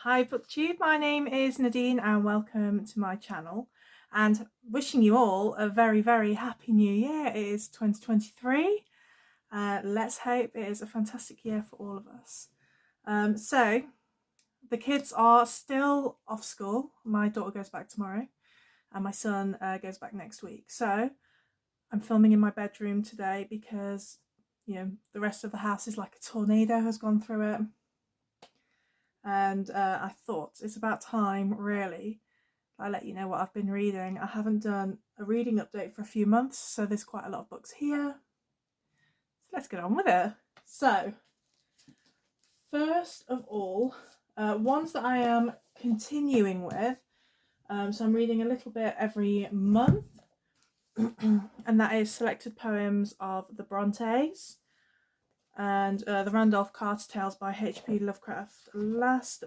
Hi BookTube, my name is Nadine and welcome to my channel, and wishing you all a very happy new year. It is 2023. Let's hope it is a fantastic year for all of us. So the kids are still off school. My daughter goes back tomorrow and my son goes back next week. So I'm filming in my bedroom today because the rest of the house is like a tornado has gone through it. And I thought it's about time, really, I let you know what I've been reading. I haven't done a reading update for a few months, so there's quite a lot of books here. So let's get on with it. So, first of all, ones that I am continuing with. So I'm reading a little bit every month, and that is Selected Poems of the Brontes and the Randolph Carter Tales by H.P. Lovecraft. Last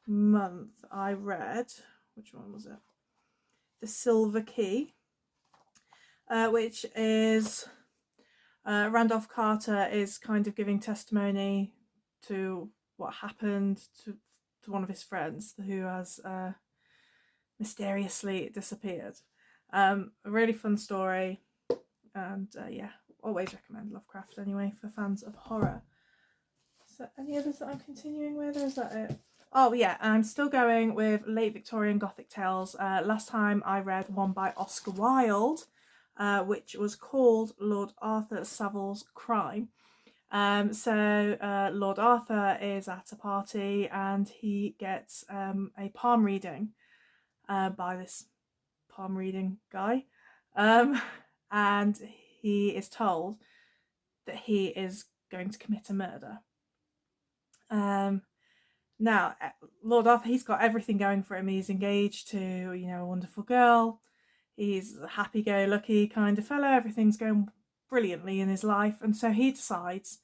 month I read, which one was it? The Silver Key, which is Randolph Carter is kind of giving testimony to what happened to one of his friends who has mysteriously disappeared. A really fun story, and yeah, always recommend Lovecraft anyway for fans of horror. So any others that I'm continuing with, or is that it? Oh yeah, I'm still going with late Victorian Gothic tales. Last time I read one by Oscar Wilde, which was called Lord Arthur Savile's Crime. Lord Arthur is at a party and he gets a palm reading by this palm reading guy, and he is told that he is going to commit a murder. Now, Lord Arthur, he's got everything going for him. He's engaged to, a wonderful girl. He's a happy-go-lucky kind of fellow. Everything's going brilliantly in his life. And so he decides,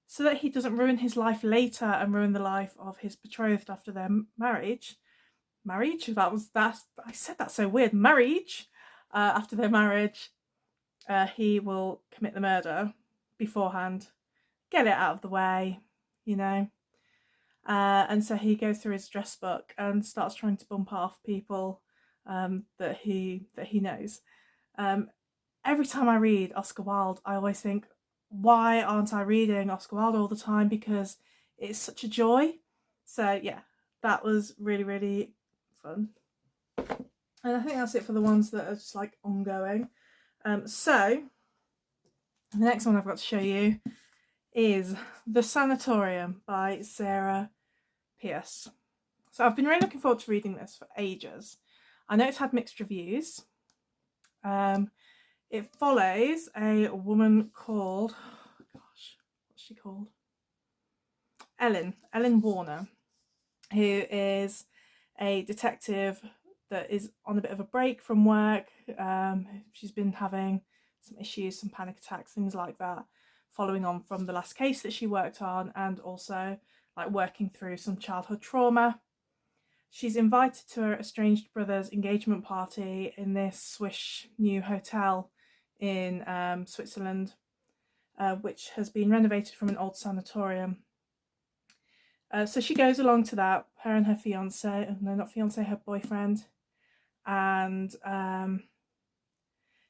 so that he doesn't ruin his life later and ruin the life of his betrothed after their marriage. I said that so weird. Marriage. After their marriage, he will commit the murder beforehand. Get it out of the way, and so he goes through his address book and starts trying to bump off people that he knows. Every time I read Oscar Wilde, I always think, why aren't I reading Oscar Wilde all the time? Because it's such a joy. So yeah, that was really fun. And I think that's it for the ones that are just like ongoing. So the next one I've got to show you is The Sanatorium by Sarah Pearse. So I've been really looking forward to reading this for ages. I know it's had mixed reviews. It follows a woman called, what's she called? Ellen Warner, who is a detective that is on a bit of a break from work. She's been having some issues, some panic attacks, things like that, following on from the last case that she worked on, and also like working through some childhood trauma. She's invited to her estranged brother's engagement party in this swish new hotel in Switzerland, which has been renovated from an old sanatorium. So she goes along to that, her and her fiance, no, not fiance, her boyfriend, and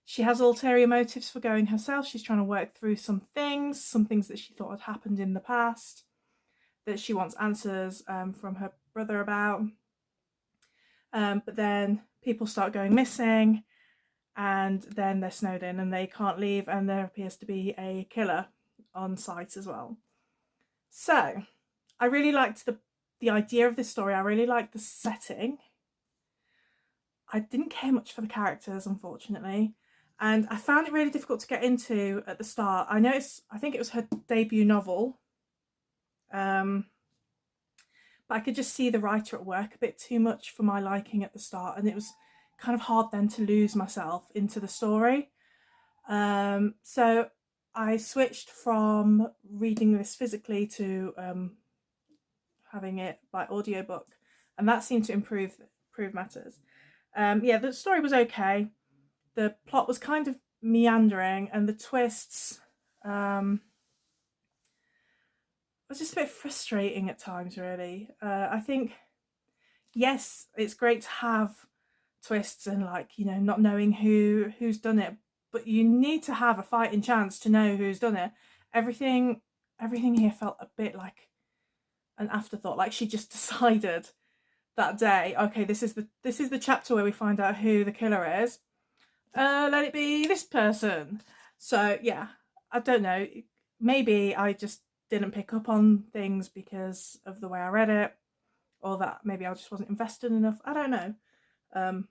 she has ulterior motives for going herself. She's trying to work through some things that she thought had happened in the past that she wants answers from her brother about. But then people start going missing, and then they're snowed in and they can't leave, and there appears to be a killer on site as well. So I really liked the idea of this story. I really liked the setting. I didn't care much for the characters, unfortunately, and I found it really difficult to get into at the start. I think it was her debut novel, but I could just see the writer at work a bit too much for my liking at the start, and it was kind of hard then to lose myself into the story. So I switched from reading this physically to having it by audiobook, and that seemed to improve matters. Yeah, the story was okay. The plot was kind of meandering, and the twists was just a bit frustrating at times, really. I think, yes, it's great to have twists and, like, you know, not knowing who's done it, but you need to have a fighting chance to know who's done it. Everything everything here felt a bit like an afterthought, like she just decided that day, okay, this is the chapter where we find out who the killer is. Let it be this person. So yeah, I don't know. Maybe I just didn't pick up on things because of the way I read it, or that maybe I just wasn't invested enough. I don't know. Um,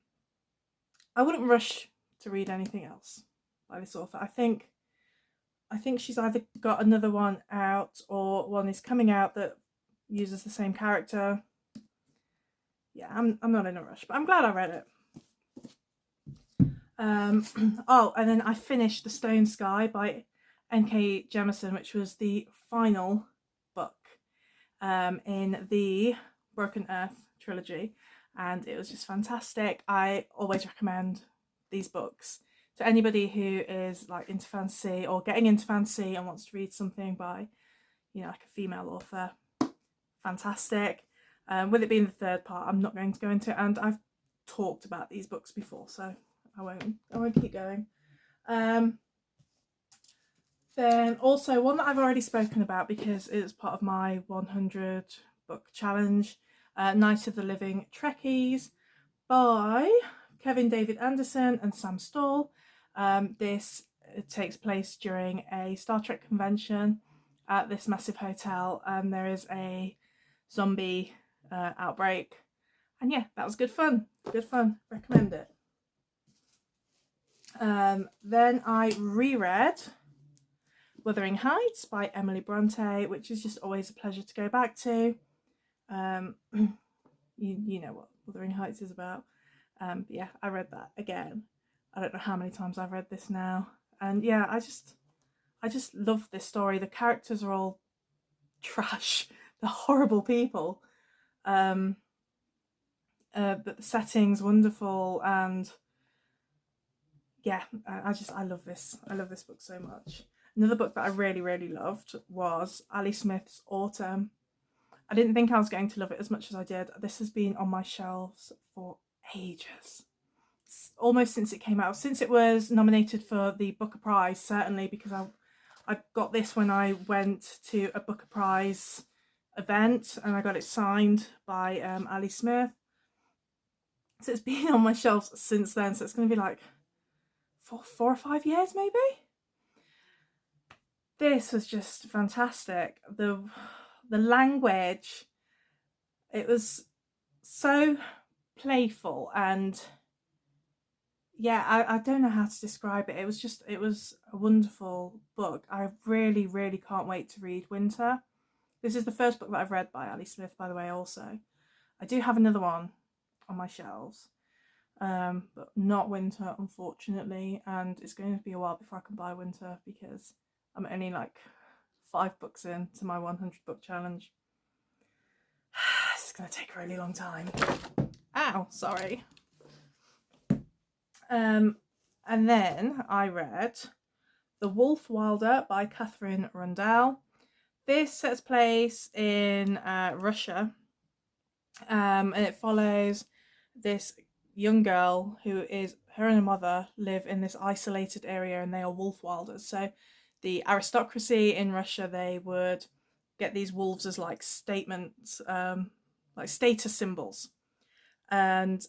I wouldn't rush to read anything else by this author. I think she's either got another one out or one is coming out that uses the same character. Yeah, I'm not in a rush, but I'm glad I read it. Oh, and then I finished The Stone Sky by N.K. Jemisin, which was the final book in the Broken Earth trilogy, and it was just fantastic. I always recommend these books to anybody who is like into fantasy or getting into fantasy and wants to read something by, you know, like a female author. Fantastic. With it being the third part, I'm not going to go into it, and I've talked about these books before, so I won't keep going. Then also one that I've already spoken about because it's part of my 100 book challenge, Night of the Living Trekkies by Kevin David Anderson and Sam Stall. This takes place during a Star Trek convention at this massive hotel, and there is a zombie outbreak. And yeah, that was good fun. Good fun. Recommend it. Then I reread Wuthering Heights by Emily Bronte, which is just always a pleasure to go back to. You know what Wuthering Heights is about. But yeah, I read that again. I don't know how many times I've read this now. And yeah, I just love this story. The characters are all trash. They're horrible people. But the setting's wonderful, and yeah, I love this. I love this book so much. Another book that I really, really loved was Ali Smith's Autumn. I didn't think I was going to love it as much as I did. This has been on my shelves for ages. Almost since it came out. Since it was nominated for the Booker Prize, certainly, because I got this when I went to a Booker Prize event and I got it signed by Ali Smith. So it's been on my shelves since then. So it's going to be like 4 or 5 years maybe. This was just fantastic. The language, it was so playful, and yeah, I don't know how to describe it. It was a wonderful book. I really, really can't wait to read Winter. This is the first book that I've read by Ali Smith, by the way, also. I do have another one on my shelves, but not Winter, unfortunately, and it's going to be a while before I can buy Winter because I'm only like 5 books in to my 100 book challenge. This is going to take a really long time. Ow, sorry. And then I read The Wolf Wilder by Catherine Rundell. This sets place in Russia, and it follows this young girl who is, her and her mother live in this isolated area, and they are wolf wilders. So the aristocracy in Russia, they would get these wolves as like statements, like status symbols. And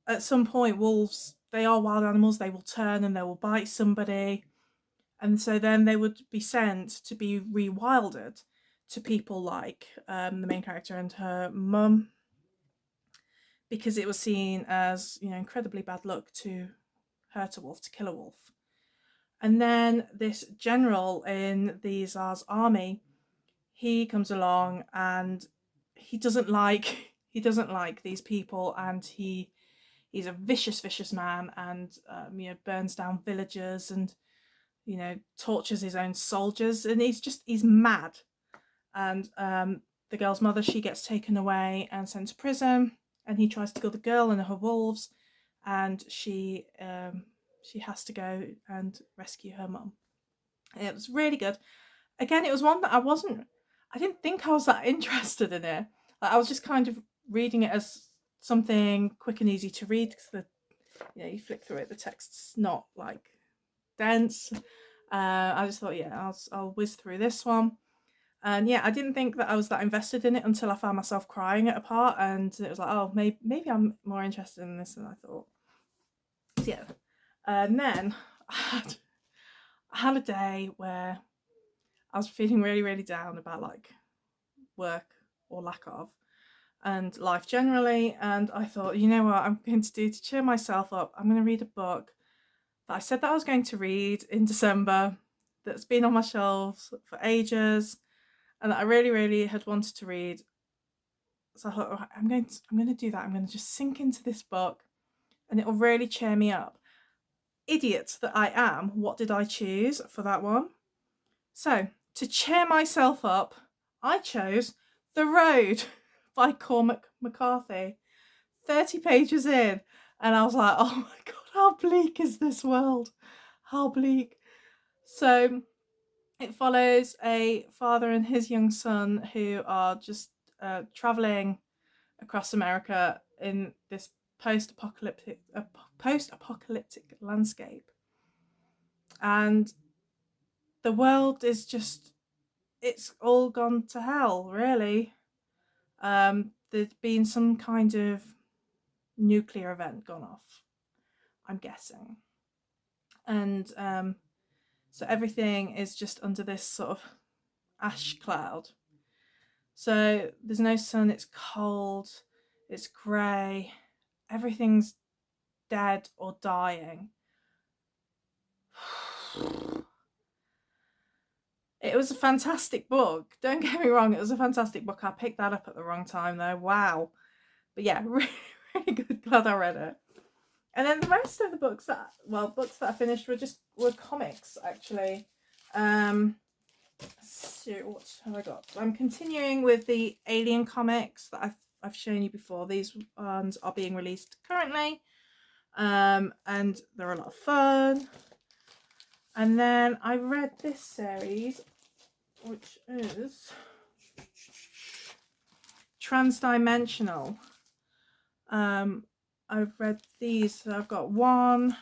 at some point, wolves, they are wild animals, they will turn and they will bite somebody. And so then they would be sent to be rewilded to people like the main character and her mum, because it was seen as, you know, incredibly bad luck to hurt a wolf, to kill a wolf. And then this general in the Tsar's army, he comes along and he doesn't like these people, and he's a vicious man, and you know, burns down villages and, you know, tortures his own soldiers, and he's mad. And the girl's mother, she gets taken away and sent to prison, and he tries to kill the girl and her wolves, and she has to go and rescue her mum. It was really good. Again, it was one that I didn't think I was that interested in it. Like, I was just kind of reading it as something quick and easy to read, because you flick through it, the text's not like dense. I just thought, yeah, I'll whiz through this one. And yeah, I didn't think that I was that invested in it until I found myself crying at a part, and it was like, oh, maybe I'm more interested in this than I thought. So yeah, and then I had a day where I was feeling really, really down about like work or lack of, and life generally. And I thought, you know what I'm going to do to cheer myself up? I'm going to read a book that I said that I was going to read in December, that's been on my shelves for ages, and that I really, really had wanted to read. So I thought, right, I'm going to do that. I'm going to just sink into this book, and it'll really cheer me up. Idiot that I am, what did I choose for that one? So, to cheer myself up, I chose The Road by Cormac McCarthy. 30 pages in, and I was like, oh my god, how bleak is this world? How bleak. So, it follows a father and his young son who are just traveling across America in this post-apocalyptic landscape, and the world is just, it's all gone to hell, really. There's been some kind of nuclear event gone off, I'm guessing, and so everything is just under this sort of ash cloud. So there's no sun, it's cold, it's grey, everything's dead or dying. It was a fantastic book. Don't get me wrong, it was a fantastic book. I picked that up at the wrong time though. Wow. But yeah, really, really good. Glad I read it. And then the rest of the books that I finished were comics, actually. So what have I got? I'm continuing with the Alien comics that I've shown you before. These ones are being released currently, and they're a lot of fun. And then I read this series, which is Transdimensional. I've read these. So I've got 1,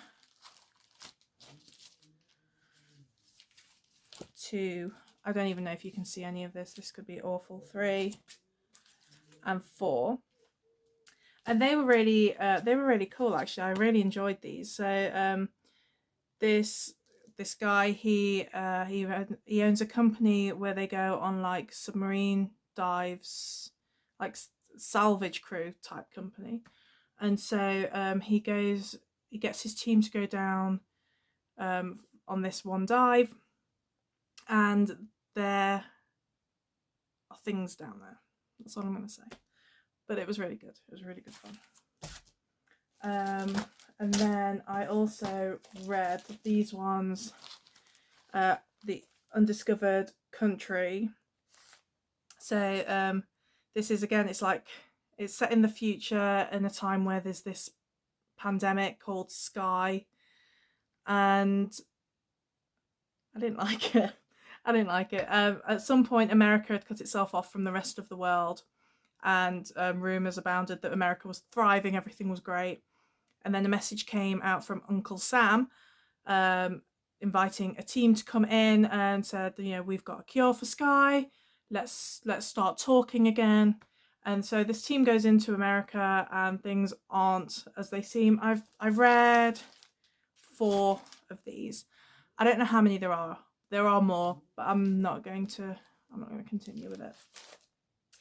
2. I don't even know if you can see any of this. This could be awful. 3 and 4. And they were really cool, actually. I really enjoyed these. So this guy, he owns a company where they go on like submarine dives, like salvage crew type company. And so he gets his team to go down on this one dive, and there are things down there. That's all I'm going to say. But it was really good. It was really good fun. And then I also read these ones, The Undiscovered Country. So this is, again, it's set in the future, in a time where there's this pandemic called Sky, and I didn't like it. At some point, America had cut itself off from the rest of the world, and rumours abounded that America was thriving, everything was great. And then a message came out from Uncle Sam, inviting a team to come in, and said, we've got a cure for Sky. Let's start talking again. And so this team goes into America, and things aren't as they seem. I've read 4 of these. I don't know how many there are. There are more, but I'm not going to continue with it.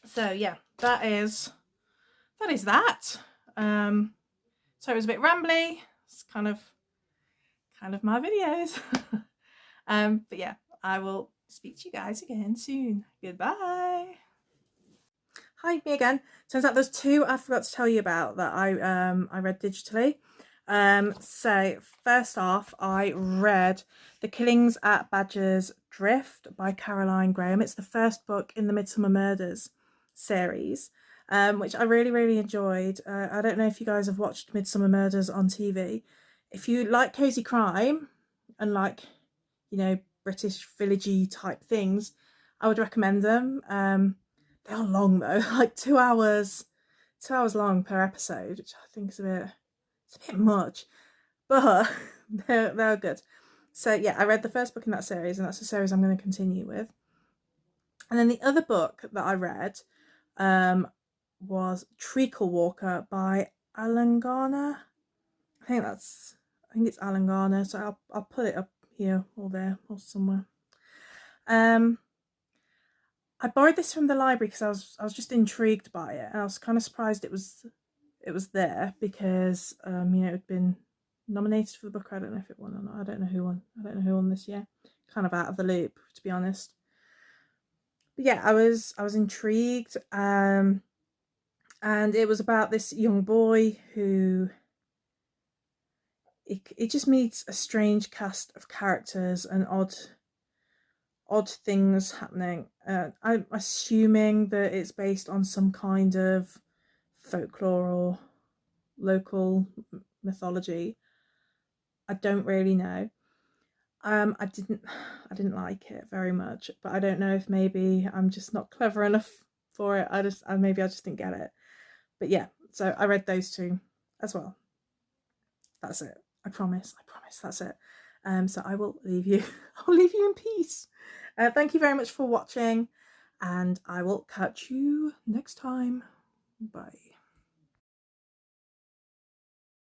So yeah, that is that. So it was a bit rambly. It's kind of my videos. But yeah, I will speak to you guys again soon. Goodbye. Hi, me again. Turns out there's 2 I forgot to tell you about that I read digitally. So first off, I read The Killings at Badger's Drift by Caroline Graham. It's the first book in the Midsomer Murders series, which I really, really enjoyed. I don't know if you guys have watched Midsomer Murders on TV. If you like cozy crime and like, British villagey type things, I would recommend them. They are long though, like 2 hours long per episode, which I think is a bit much, but they're good. So yeah, I read the first book in that series, and that's a series I'm going to continue with. And then the other book that I read was Treacle Walker by Alan Garner. I think it's Alan Garner. So I'll put it up here or there or somewhere. I borrowed this from the library because I was just intrigued by it, and I was kind of surprised it was there because it had been nominated for the book. I don't know if it won or not. I don't know who won this year. Kind of out of the loop, to be honest. But yeah, I was intrigued. And it was about this young boy who it just meets a strange cast of characters and odd things happening. I'm assuming that it's based on some kind of folklore or local mythology. I don't really know. I didn't like it very much, but I don't know if maybe I'm just not clever enough for it. Maybe I just didn't get it. But yeah, so I read those two as well. That's it. I promise. That's it. So I will leave you. I'll leave you in peace. Thank you very much for watching, and I will catch you next time. Bye.